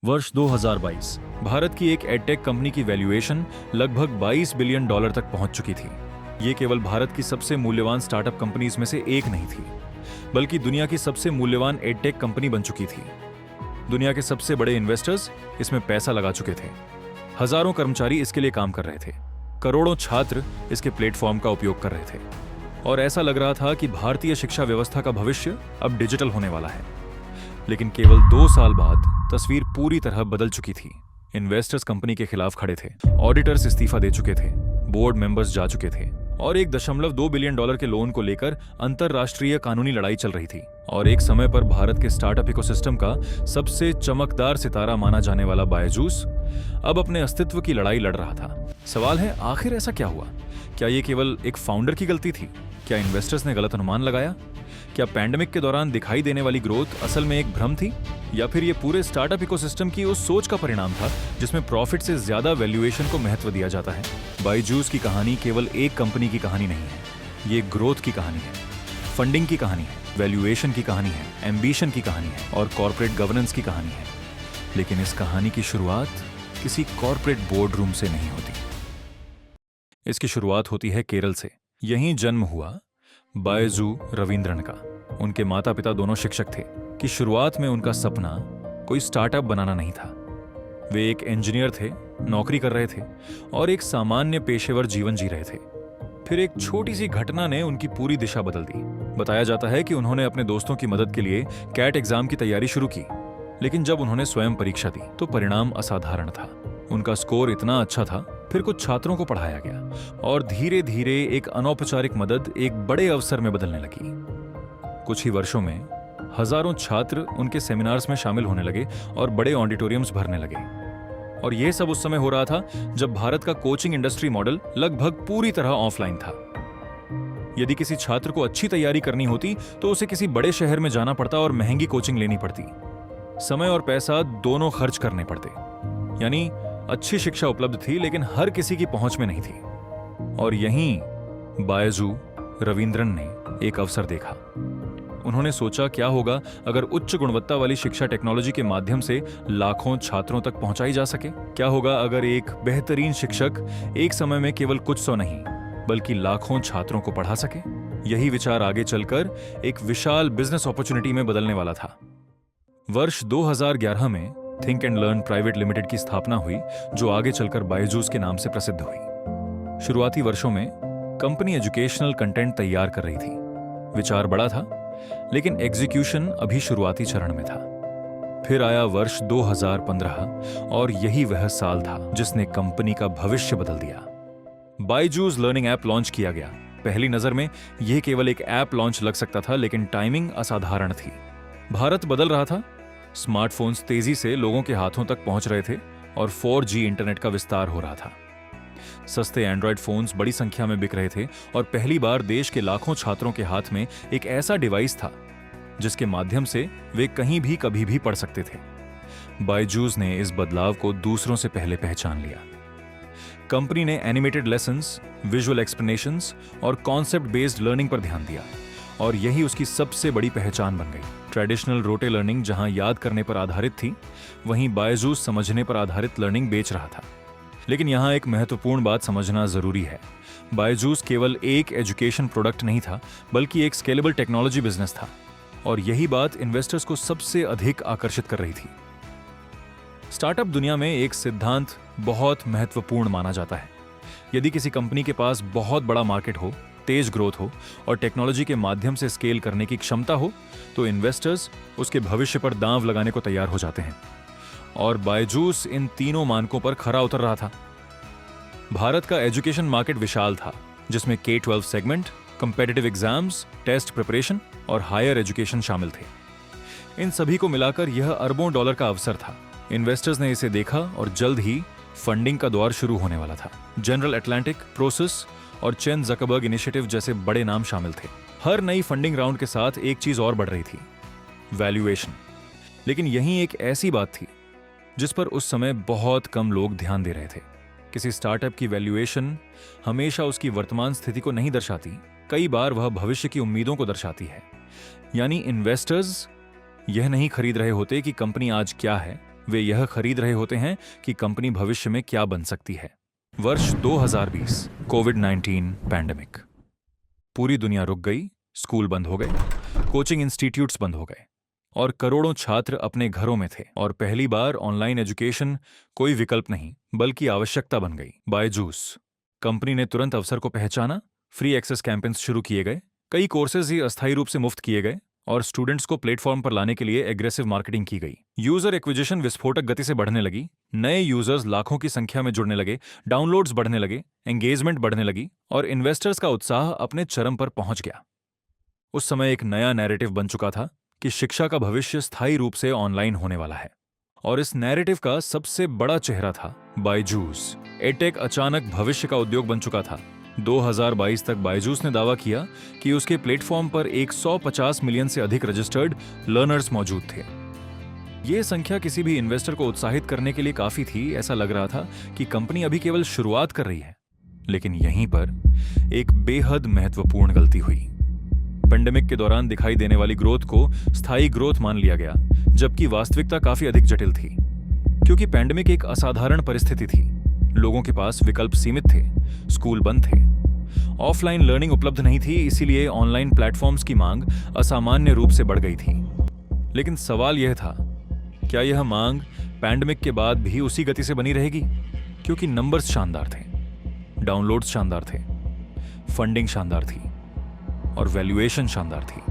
वर्ष 2022 भारत की एक एडटेक कंपनी की वैल्यूएशन लगभग $22 बिलियन तक पहुंच चुकी थी। ये केवल भारत की सबसे मूल्यवान स्टार्टअप कंपनीज में से एक नहीं थी, बल्कि दुनिया की सबसे मूल्यवान एडटेक कंपनी बन चुकी थी। दुनिया के सबसे बड़े इन्वेस्टर्स इसमें पैसा लगा चुके थे। हजारों कर्मचारी इसके लिए काम कर रहे थे। करोड़ों छात्र इसके प्लेटफॉर्म का उपयोग कर रहे थे और ऐसा लग रहा था कि भारतीय शिक्षा व्यवस्था का भविष्य अब डिजिटल होने वाला है। लेकिन केवल 2 साल बाद तस्वीर पूरी तरह बदल चुकी थी। इन्वेस्टर्स कंपनी के खिलाफ खड़े थे, ऑडिटर्स इस्तीफा दे चुके थे, बोर्ड मेंबर्स जा चुके थे और $1.2 बिलियन के लोन को लेकर अंतरराष्ट्रीय कानूनी लड़ाई चल रही थी। और एक समय पर भारत के स्टार्टअप इकोसिस्टम का सबसे चमकदार सितारा माना जाने वाला बायजूस अब अपने अस्तित्व की लड़ाई लड़ रहा था। सवाल है, आखिर ऐसा क्या हुआ? क्या ये केवल एक फाउंडर की गलती थी? क्या इन्वेस्टर्स ने गलत अनुमान लगाया? क्या पैंडेमिक के दौरान दिखाई देने वाली ग्रोथ असल में एक भ्रम थी? या फिर ये पूरे स्टार्टअप इकोसिस्टम की उस सोच का परिणाम था जिसमें प्रॉफिट से ज्यादा वैल्यूएशन को महत्व दिया जाता है? बायजूस की कहानी केवल एक कंपनी की कहानी नहीं है, ये ग्रोथ की कहानी है, फंडिंग की कहानी है, वैल्यूएशन की कहानी है, एम्बिशन की कहानी है और कॉर्पोरेट गवर्नेंस की कहानी है। लेकिन इस कहानी की शुरुआत किसी कॉर्पोरेट बोर्ड रूम से नहीं होती। इसकी शुरुआत होती है केरल से। यहीं जन्म हुआ बायजू रविंद्रन का। उनके माता पिता दोनों शिक्षक थे कि शुरुआत में उनका सपना कोई स्टार्टअप बनाना नहीं था। वे एक इंजीनियर थे, नौकरी कर रहे थे और एक सामान्य पेशेवर जीवन जी रहे थे। फिर एक छोटी सी घटना ने उनकी पूरी दिशा बदल दी। बताया जाता है कि उन्होंने अपने दोस्तों की मदद के लिए कैट एग्जाम की तैयारी शुरू की, लेकिन जब उन्होंने स्वयं परीक्षा दी तो परिणाम असाधारण था। उनका स्कोर इतना अच्छा था, फिर कुछ छात्रों को पढ़ाया गया और धीरे धीरे एक अनौपचारिक मदद एक बड़े अवसर में बदलने लगी। कुछ ही वर्षों में हजारों छात्र उनके सेमिनार्स में शामिल होने लगे और बड़े ऑडिटोरियम्स भरने लगे। और यह सब उस समय हो रहा था जब भारत का कोचिंग इंडस्ट्री मॉडल लगभग पूरी तरह ऑफलाइन था। यदि किसी छात्र को अच्छी तैयारी करनी होती तो उसे किसी बड़े शहर में जाना पड़ता और महंगी कोचिंग लेनी पड़ती। समय और पैसा दोनों खर्च करने पड़ते। यानी अच्छी शिक्षा उपलब्ध थी लेकिन हर किसी की पहुंच में नहीं थी। और यहीं बायजू रविंद्रन ने एक अवसर देखा। उन्होंने सोचा, क्या होगा अगर उच्च गुणवत्ता वाली शिक्षा टेक्नोलॉजी के माध्यम से लाखों छात्रों तक पहुंचाई जा सके? क्या होगा अगर एक बेहतरीन शिक्षक एक समय में केवल कुछ सौ नहीं बल्कि लाखों छात्रों को पढ़ा सके? यही विचार आगे चलकर एक विशाल बिजनेस अपॉर्चुनिटी में बदलने वाला था। वर्ष 2011 में think and learn private limited की स्थापना हुई, जो आगे चलकर बायजूस के नाम से प्रसिद्ध हुई। शुरुआती वर्षों में कंपनी एजुकेशनल कंटेंट तैयार कर रही थी। विचार बड़ा था, लेकिन एग्जीक्यूशन अभी शुरुआती चरण में था। फिर आया वर्ष 2015 और यही वह साल था जिसने कंपनी का भविष्य बदल दिया। बायजूस लर्निंग ऐप लॉन्च किया गया। पहली नजर में यह केवल एक ऐप लॉन्च लग सकता था, लेकिन टाइमिंग असाधारण थी। भारत बदल रहा था, स्मार्टफोन्स तेजी से लोगों के हाथों तक पहुंच रहे थे और 4G इंटरनेट का विस्तार हो रहा था। सस्ते एंड्रॉयड फोन्स बड़ी संख्या में बिक रहे थे और पहली बार देश के लाखों छात्रों के हाथ में एक ऐसा डिवाइस था जिसके माध्यम से वे कहीं भी कभी भी पढ़ सकते थे। बायजूस ने इस बदलाव को दूसरों से पहले पहचान लिया। कंपनी ने एनिमेटेड लेसन्स, विजुअल एक्सप्लेनेशंस और कॉन्सेप्ट बेस्ड लर्निंग पर ध्यान दिया और यही उसकी सबसे बड़ी पहचान बन गई। ट्रेडिशनल रोटे लर्निंग जहां याद करने पर आधारित थी, वहीं बायजूस समझने पर आधारित लर्निंग बेच रहा था। लेकिन यहां एक महत्वपूर्ण बात समझना जरूरी है। बायजूस केवल एक एजुकेशन प्रोडक्ट नहीं था, बल्कि एक स्केलेबल टेक्नोलॉजी बिजनेस था और यही बात इन्वेस्टर्स को सबसे अधिक आकर्षित कर रही थी। स्टार्टअप दुनिया में एक सिद्धांत बहुत महत्वपूर्ण माना जाता है। यदि किसी कंपनी के पास बहुत बड़ा मार्केट हो, तेज ग्रोथ हो और टेक्नोलॉजी के माध्यम से स्केल करने की क्षमता हो, तो इन्वेस्टर्स उसके भविष्य पर दांव लगाने को तैयार हो जाते हैं। और बायजूस इन तीनों मानकों पर खरा उतर रहा था। भारत का एजुकेशन मार्केट विशाल था, जिसमें K-12 segment, competitive exams, test preparation और हायर एजुकेशन शामिल थे। इन सभी को मिलाकर यह अरबों डॉलर का अवसर था। इन्वेस्टर्स ने इसे देखा और जल्द ही फंडिंग का दौर शुरू होने वाला था। जनरल अटलांटिक, प्रोसेस और चेन ज़करबर्ग इनिशिएटिव जैसे बड़े नाम शामिल थे। हर नई फंडिंग राउंड के साथ एक चीज और बढ़ रही थी, वैल्यूएशन। लेकिन यही एक ऐसी बात थी जिस पर उस समय बहुत कम लोग ध्यान दे रहे थे। किसी स्टार्टअप की वैल्यूएशन हमेशा उसकी वर्तमान स्थिति को नहीं दर्शाती, कई बार वह भविष्य की उम्मीदों को दर्शाती है। यानी इन्वेस्टर्स यह नहीं खरीद रहे होते कि कंपनी आज क्या है, वे यह खरीद रहे होते हैं कि कंपनी भविष्य में क्या बन सकती है। वर्ष 2020, कोविड-19 पैंडेमिक। पूरी दुनिया रुक गई, स्कूल बंद हो गए, कोचिंग इंस्टीट्यूट्स बंद हो गए और करोड़ों छात्र अपने घरों में थे और पहली बार ऑनलाइन एजुकेशन कोई विकल्प नहीं बल्कि आवश्यकता बन गई। बायजूस कंपनी ने तुरंत अवसर को पहचाना, फ्री एक्सेस कैंपेन्स शुरू किए गए, कई कोर्सेज ही अस्थायी रूप से मुफ्त किए गए और स्टूडेंट्स को प्लेटफॉर्म पर लाने के लिए एग्रेसिव मार्केटिंग की गई। यूजर एक्विजिशन विस्फोटक गति से बढ़ने लगी, नए यूजर्स लाखों की संख्या में जुड़ने लगे, डाउनलोड्स बढ़ने लगे, एंगेजमेंट बढ़ने लगी और इन्वेस्टर्स का उत्साह अपने चरम पर पहुंच गया। उस समय एक नया नैरेटिव बन चुका था कि शिक्षा का भविष्य स्थायी रूप से ऑनलाइन होने वाला है और इस नैरेटिव का सबसे बड़ा चेहरा था बायजूस। एडटेक अचानक भविष्य का उद्योग बन चुका था। 2022 तक बायजूस ने दावा किया कि उसके प्लेटफॉर्म पर 150 मिलियन से अधिक रजिस्टर्ड लर्नर्स मौजूद थे। यह संख्या किसी भी इन्वेस्टर को उत्साहित करने के लिए काफी थी। ऐसा लग रहा था कि कंपनी अभी केवल शुरुआत कर रही है। लेकिन यहीं पर एक बेहद महत्वपूर्ण गलती हुई। पेंडेमिक के दौरान दिखाई देने वाली ग्रोथ को स्थायी ग्रोथ मान लिया गया, जबकि वास्तविकता काफी अधिक जटिल थी। क्योंकि पेंडेमिक एक असाधारण परिस्थिति थी, लोगों के पास विकल्प सीमित थे, स्कूल बंद थे, ऑफलाइन लर्निंग उपलब्ध नहीं थी, इसीलिए ऑनलाइन प्लेटफॉर्म्स की मांग असामान्य रूप से बढ़ गई थी। लेकिन सवाल यह था, क्या यह मांग पैंडेमिक के बाद भी उसी गति से बनी रहेगी? क्योंकि नंबर्स शानदार थे, डाउनलोड्स शानदार थे, फंडिंग शानदार थी और वैल्यूएशन शानदार थी।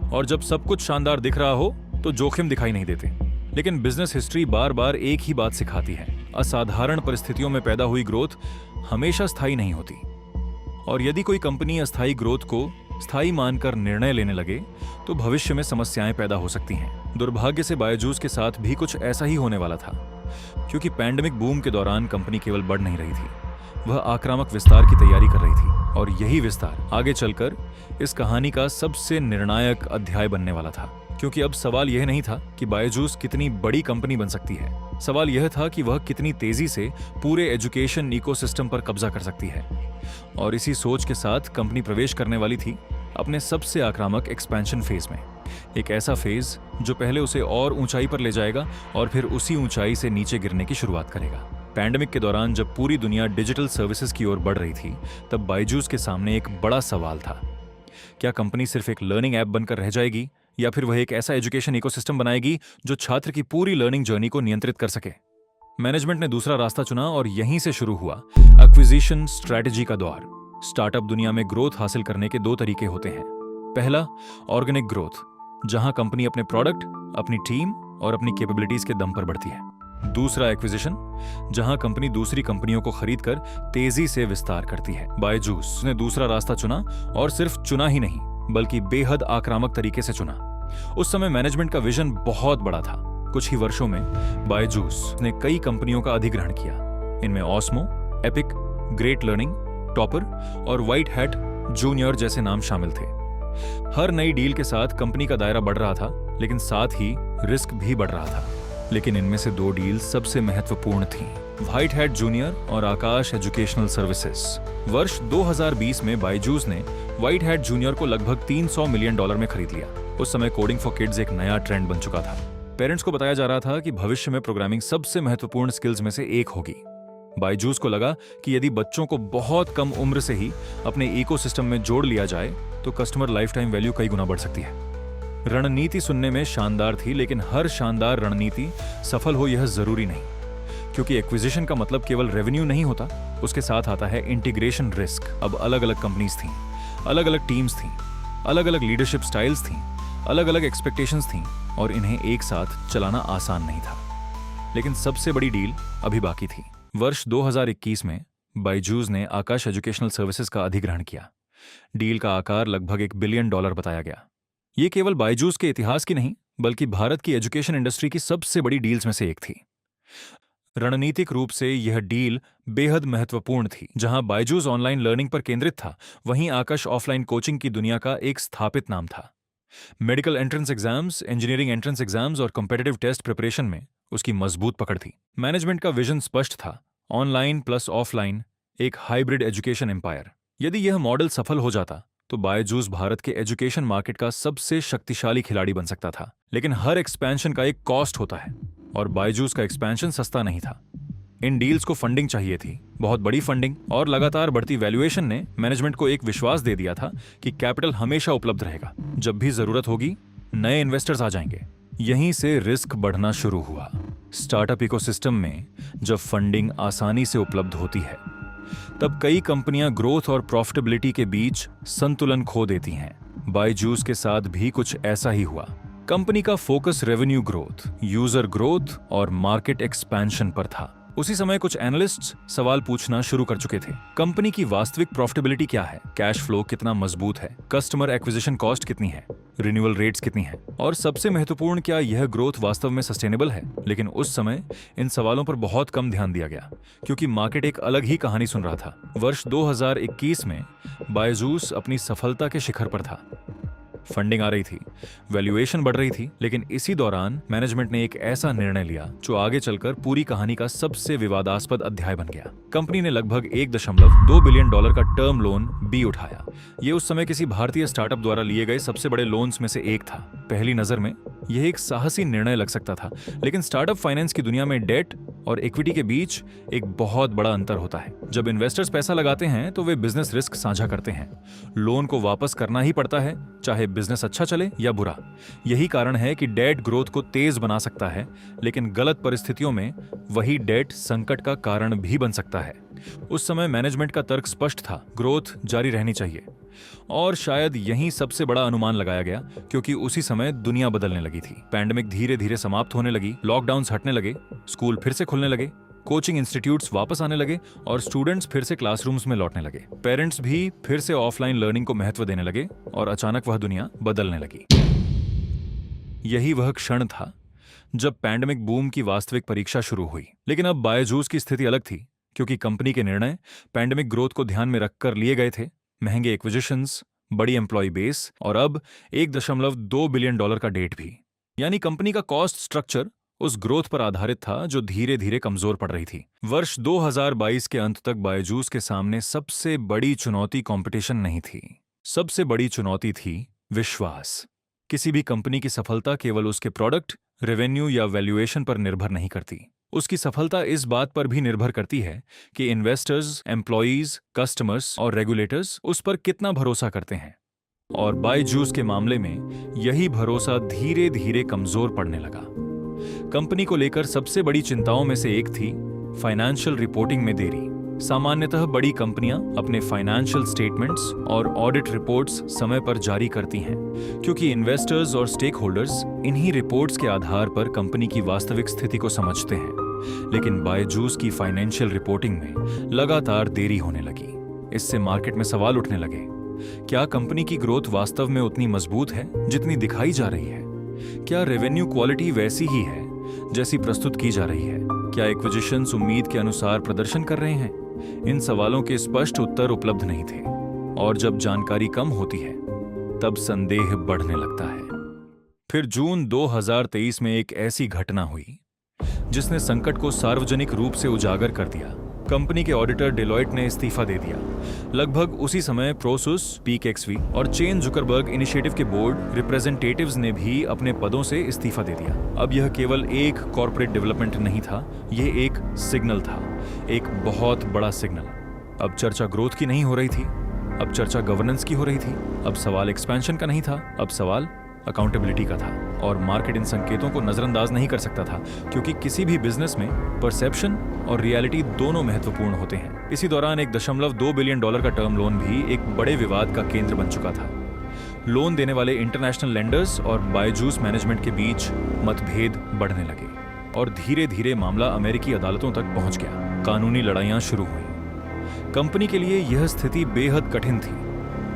और जब सब कुछ शानदार दिख रहा हो तो जोखिम दिखाई नहीं देते। लेकिन बिजनेस हिस्ट्री बार बार एक ही बात सिखाती है, असाधारण परिस्थितियों में पैदा हुई ग्रोथ हमेशा स्थायी नहीं होती। और यदि कोई कंपनी अस्थायी ग्रोथ को स्थायी मानकर निर्णय लेने लगे तो भविष्य में समस्याएं पैदा हो सकती हैं। दुर्भाग्य से बायजूस के साथ भी कुछ ऐसा ही होने वाला था। क्योंकि पैंडेमिक बूम के दौरान कंपनी केवल बढ़ नहीं रही थी, वह आक्रामक विस्तार की तैयारी कर रही थी और यही विस्तार आगे चलकर इस कहानी का सबसे निर्णायक अध्याय बनने वाला था। क्योंकि अब सवाल यह नहीं था कि बायजूस कितनी बड़ी कंपनी बन सकती है, सवाल यह था कि वह कितनी तेजी से पूरे एजुकेशन इकोसिस्टम पर कब्जा कर सकती है। और इसी सोच के साथ कंपनी प्रवेश करने वाली थी अपने सबसे आक्रामक एक्सपेंशन फेज में। एक ऐसा फेज जो पहले उसे और ऊंचाई पर ले जाएगा और फिर उसी ऊंचाई से नीचे गिरने की शुरुआत करेगा। पैंडेमिक के दौरान जब पूरी दुनिया डिजिटल सर्विसेज की ओर बढ़ रही थी, तब बायजूस के सामने एक बड़ा सवाल था। क्या कंपनी सिर्फ एक लर्निंग ऐप बनकर रह जाएगी या फिर वह एक ऐसा एजुकेशन इकोसिस्टम बनाएगी जो छात्र की पूरी लर्निंग जर्नी को नियंत्रित कर सके? मैनेजमेंट ने दूसरा रास्ता चुना और यहीं से शुरू हुआ एक्विजिशन स्ट्रैटेजी का दौर। स्टार्टअप दुनिया में ग्रोथ हासिल करने के दो तरीके होते हैं। पहला, ऑर्गेनिक ग्रोथ, जहां कंपनी अपने प्रोडक्ट, अपनी टीम और अपनी कैपेबिलिटीज के दम पर बढ़ती है। दूसरा, एक्विजिशन, जहां कंपनी दूसरी कंपनियों को खरीदकर तेजी से विस्तार करती है। बायजूस ने दूसरा रास्ता चुना और सिर्फ चुना ही नहीं बल्कि बेहद आक्रामक तरीके से चुना। उस समय मैनेजमेंट का विजन बहुत बड़ा था। कुछ ही वर्षों में बायजूस ने कई कंपनियों का अधिग्रहण किया। इनमें osmo, epic, great learning, topper और व्हाइट हैट जूनियर जैसे नाम शामिल थे। हर नई डील के साथ कंपनी का दायरा बढ़ रहा था, लेकिन साथ ही रिस्क भी बढ़ रहा था। लेकिन इनमें से दो डील सबसे महत्वपूर्ण थीं, व्हाइट हैट जूनियर और आकाश एजुकेशनल सर्विसेज। वर्ष 2020 में बायजूस ने व्हाइट हैट जूनियर को लगभग $300 मिलियन में खरीद लिया। उस समय कोडिंग फॉर किड्स एक नया ट्रेंड बन चुका था। पेरेंट्स को बताया जा रहा था कि भविष्य में प्रोग्रामिंग सबसे महत्वपूर्ण स्किल्स में से एक होगी। बायजूस को लगा कि यदि बच्चों को बहुत कम उम्र से ही अपने इकोसिस्टम में जोड़ लिया जाए तो कस्टमर लाइफ टाइम वैल्यू कई गुना बढ़ सकती है। रणनीति सुनने में शानदार थी, लेकिन हर शानदार रणनीति सफल हो यह जरूरी नहीं। क्योंकि एक्विजिशन का मतलब केवल रेवेन्यू नहीं होता, उसके साथ आता है इंटीग्रेशन रिस्क। अब अलग अलग कंपनीज थीं, अलग अलग टीम्स थीं, अलग अलग लीडरशिप स्टाइल्स थीं, अलग अलग एक्सपेक्टेशंस थीं और इन्हें एक साथ चलाना आसान नहीं था। लेकिन सबसे बड़ी डील अभी बाकी थी। वर्ष 2021 में बायजूस ने आकाश एजुकेशनल सर्विसेज का अधिग्रहण किया। डील का आकार लगभग $1 बिलियन बताया गया। ये केवल बायजूस के इतिहास की नहीं बल्कि भारत की एजुकेशन इंडस्ट्री की सबसे बड़ी डील्स में से एक थी। रणनीतिक रूप से यह डील बेहद महत्वपूर्ण थी। जहां बायजूस ऑनलाइन लर्निंग पर केंद्रित था, वहीं आकाश ऑफलाइन कोचिंग की दुनिया का एक स्थापित नाम था। Medical entrance exams, engineering entrance exams और कॉम्पिटिटिव टेस्ट प्रिपरेशन में उसकी मजबूत पकड़ थी। मैनेजमेंट का विजन स्पष्ट था, ऑनलाइन प्लस ऑफलाइन, एक हाइब्रिड एजुकेशन एम्पायर। यदि यह मॉडल सफल हो जाता तो बायजूस भारत के एजुकेशन मार्केट का सबसे शक्तिशाली खिलाड़ी बन सकता था। लेकिन हर एक्सपेंशन का एक कॉस्ट होता है। और बायजूस का एक्सपेंशन सस्ता नहीं था। इन डील्स को फंडिंग चाहिए थी, बहुत बड़ी फंडिंग, और लगातार बढ़ती वैल्यूएशन ने मैनेजमेंट को एक विश्वास दे दिया था कि कैपिटल हमेशा उपलब्ध रहेगा, जब भी जरूरत होगी नए इन्वेस्टर्स आ जाएंगे। यहीं से रिस्क बढ़ना शुरू हुआ। स्टार्टअप इकोसिस्टम में जब फंडिंग आसानी से उपलब्ध होती है तब कई कंपनियां ग्रोथ और प्रॉफिटेबिलिटी के बीच संतुलन खो देती हैं। बायजूस के साथ भी कुछ ऐसा ही हुआ। कंपनी का focus revenue growth, user growth और मार्केट एक्सपेंशन पर था। उसी समय कुछ एनालिस्ट्स सवाल पूछना शुरू कर चुके थे। कंपनी की वास्तविक प्रॉफिटेबिलिटी क्या है, कैश फ्लो कितना मजबूत है, कस्टमर एक्विजिशन कॉस्ट कितनी है, रिन्यूअल रेट्स कितनी है, और सबसे महत्वपूर्ण, क्या यह ग्रोथ वास्तव में सस्टेनेबल है। लेकिन उस समय इन सवालों पर बहुत कम ध्यान दिया गया, क्योंकि मार्केट एक अलग ही कहानी सुन रहा था। वर्ष 2021 में बायजूस अपनी सफलता के शिखर पर था। फंडिंग आ रही थी, वैल्यूएशन बढ़ रही थी, लेकिन इसी दौरान मैनेजमेंट ने एक ऐसा निर्णय लिया जो आगे चलकर पूरी कहानी का सबसे विवादास्पद अध्याय बन गया। कंपनी ने लगभग $1.2 बिलियन का टर्म लोन बी उठाया। ये उस समय किसी भारतीय स्टार्टअप द्वारा लिए गए सबसे बड़े लोन्स में से एक था। पहली नजर में यह एक साहसी निर्णय लग सकता था, लेकिन स्टार्टअप फाइनेंस की दुनिया में डेट और इक्विटी के बीच एक बहुत बड़ा अंतर होता है। जब इन्वेस्टर्स पैसा लगाते हैं तो वे बिजनेस रिस्क साझा करते हैं। लोन को वापस करना ही पड़ता है, चाहे बिजनेस अच्छा चले या बुरा। यही कारण है कि डेट ग्रोथ को तेज बना सकता है, लेकिन गलत परिस्थितियों में वही डेट संकट का कारण भी बन सकता है। उस समय मैनेजमेंट का तर्क स्पष्ट था, ग्रोथ जारी रहनी चाहिए। और शायद यही सबसे बड़ा अनुमान लगाया गया, क्योंकि उसी समय दुनिया बदलने लगी थी। पैंडेमिक धीरे धीरे समाप्त होने लगी, लॉकडाउन्स हटने लगे, स्कूल फिर से खुलने लगे, कोचिंग इंस्टीट्यूट्स वापस आने लगे और स्टूडेंट्स फिर से क्लासरूम्स में लौटने लगे। पेरेंट्स भी फिर से ऑफलाइन लर्निंग को महत्व देने लगे और अचानक वह दुनिया बदलने लगी। यही वह क्षण था जब पैंडेमिक बूम की वास्तविक परीक्षा शुरू हुई। लेकिन अब बायजूस की स्थिति अलग थी, क्योंकि कंपनी के निर्णय पैंडेमिक ग्रोथ को ध्यान में रखकर लिए गए थे। महंगे एक्विजिशंस, बड़ी एम्प्लॉय बेस और अब $1.2 बिलियन का डेट भी। यानी कंपनी का कॉस्ट स्ट्रक्चर उस ग्रोथ पर आधारित था जो धीरे धीरे कमजोर पड़ रही थी। वर्ष 2022 के अंत तक बायजूस के सामने सबसे बड़ी चुनौती कंपटीशन नहीं थी, सबसे बड़ी चुनौती थी विश्वास। किसी भी कंपनी की सफलता केवल उसके प्रोडक्ट, रेवेन्यू या वैल्यूएशन पर निर्भर नहीं करती। उसकी सफलता इस बात पर भी निर्भर करती है कि इन्वेस्टर्स, एम्प्लॉयज, कस्टमर्स और रेगुलेटर्स उस पर कितना भरोसा करते हैं। और बायजूस के मामले में यही भरोसा धीरे धीरे कमजोर पड़ने लगा। कंपनी को लेकर सबसे बड़ी चिंताओं में से एक थी फाइनेंशियल रिपोर्टिंग में देरी। सामान्यतः बड़ी कंपनियां अपने फाइनेंशियल स्टेटमेंट्स और ऑडिट रिपोर्ट्स समय पर जारी करती हैं, क्योंकि इन्वेस्टर्स और स्टेक होल्डर्स इन्हीं रिपोर्ट्स के आधार पर कंपनी की वास्तविक स्थिति को समझते हैं। लेकिन बायजूस की फाइनेंशियल रिपोर्टिंग में लगातार देरी होने लगी। इससे मार्केट में सवाल उठने लगे, क्या कंपनी की ग्रोथ वास्तव में उतनी मजबूत है जितनी दिखाई जा रही है? क्या रेवेन्यू क्वालिटी वैसी ही है जैसी प्रस्तुत की जा रही है? क्या एक्विजिशंस उम्मीद के अनुसार प्रदर्शन कर रहे हैं? इन सवालों के स्पष्ट उत्तर उपलब्ध नहीं थे, और जब जानकारी कम होती है तब संदेह बढ़ने लगता है। फिर जून 2023 में एक ऐसी घटना हुई जिसने संकट को सार्वजनिक रूप से उजागर कर दिया। कंपनी के ऑडिटर डेलॉयट ने इस्तीफा दे दिया। लगभग उसी समय प्रोसुस, पीकेएक्सवी और चेन जुकरबर्ग इनिशिएटिव के बोर्ड रिप्रेजेंटेटिव्स ने भी अपने पदों से इस्तीफा दे दिया। अब यह केवल एक कॉर्पोरेट डेवलपमेंट नहीं था, यह एक सिग्नल था, एक बहुत बड़ा सिग्नल। अब चर्चा ग्रोथ की नहीं हो रही थी, अब चर्चा गवर्नेंस की हो रही थी। अब सवाल एक्सपेंशन का नहीं था, अब सवाल अकाउंटेबिलिटी का था। और मार्केट इन संकेतों को नजरअंदाज नहीं कर सकता था, क्योंकि किसी भी बिजनेस में परसेप्शन और रियलिटी दोनों महत्वपूर्ण होते हैं। इसी दौरान $1.2 बिलियन का टर्म लोन भी एक बड़े विवाद का केंद्र बन चुका था। लोन देने वाले इंटरनेशनल लेंडर्स और बायजूस मैनेजमेंट के बीच मतभेद बढ़ने लगे और धीरे धीरे मामला अमेरिकी अदालतों तक पहुंच गया। कानूनी लड़ाइयां शुरू हुई। कंपनी के लिए यह स्थिति बेहद कठिन थी,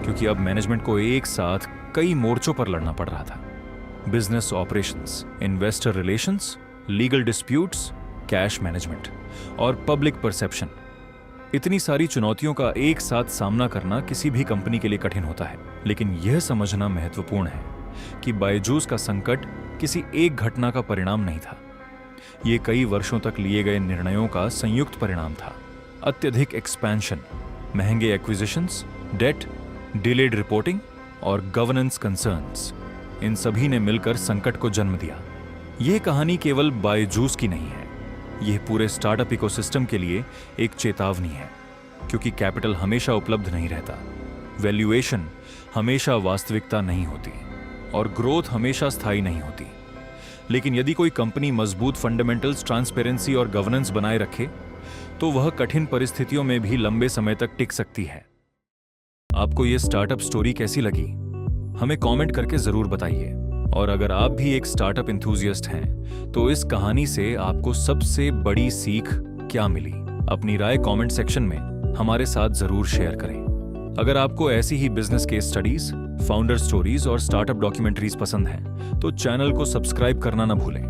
क्योंकि अब मैनेजमेंट को एक साथ कई मोर्चों पर लड़ना पड़ रहा था। Business operations, investor relations, legal disputes, cash management और पब्लिक परसेप्शन। इतनी सारी चुनौतियों का एक साथ सामना करना किसी भी कंपनी के लिए कठिन होता है। लेकिन यह समझना महत्वपूर्ण है कि बायजूस का संकट किसी एक घटना का परिणाम नहीं था। यह कई वर्षों तक लिए गए निर्णयों का संयुक्त परिणाम था। अत्यधिक एक्सपेंशन, महंगे एक्विजिशंस, डेट, डिलेड रिपोर्टिंग और गवर्नेंस कंसर्न्स, इन सभी ने मिलकर संकट को जन्म दिया। यह कहानी केवल बायजूस की नहीं है, यह पूरे स्टार्टअप इकोसिस्टम के लिए एक चेतावनी है, क्योंकि कैपिटल हमेशा उपलब्ध नहीं रहता, वैल्यूएशन हमेशा वास्तविकता नहीं होती और ग्रोथ हमेशा स्थायी नहीं होती। लेकिन यदि कोई कंपनी मजबूत फंडामेंटल्स, ट्रांसपेरेंसी और गवर्नेंस बनाए रखे तो वह कठिन परिस्थितियों में भी लंबे समय तक टिक सकती है। आपको यह स्टार्टअप स्टोरी कैसी लगी? हमें कमेंट करके जरूर बताइए। और अगर आप भी एक स्टार्टअप एंथुसियास्ट हैं तो इस कहानी से आपको सबसे बड़ी सीख क्या मिली? अपनी राय कमेंट सेक्शन में हमारे साथ जरूर शेयर करें। अगर आपको ऐसी ही business case studies, founder stories और स्टार्टअप डॉक्यूमेंट्रीज पसंद हैं तो चैनल को सब्सक्राइब करना ना भूलें।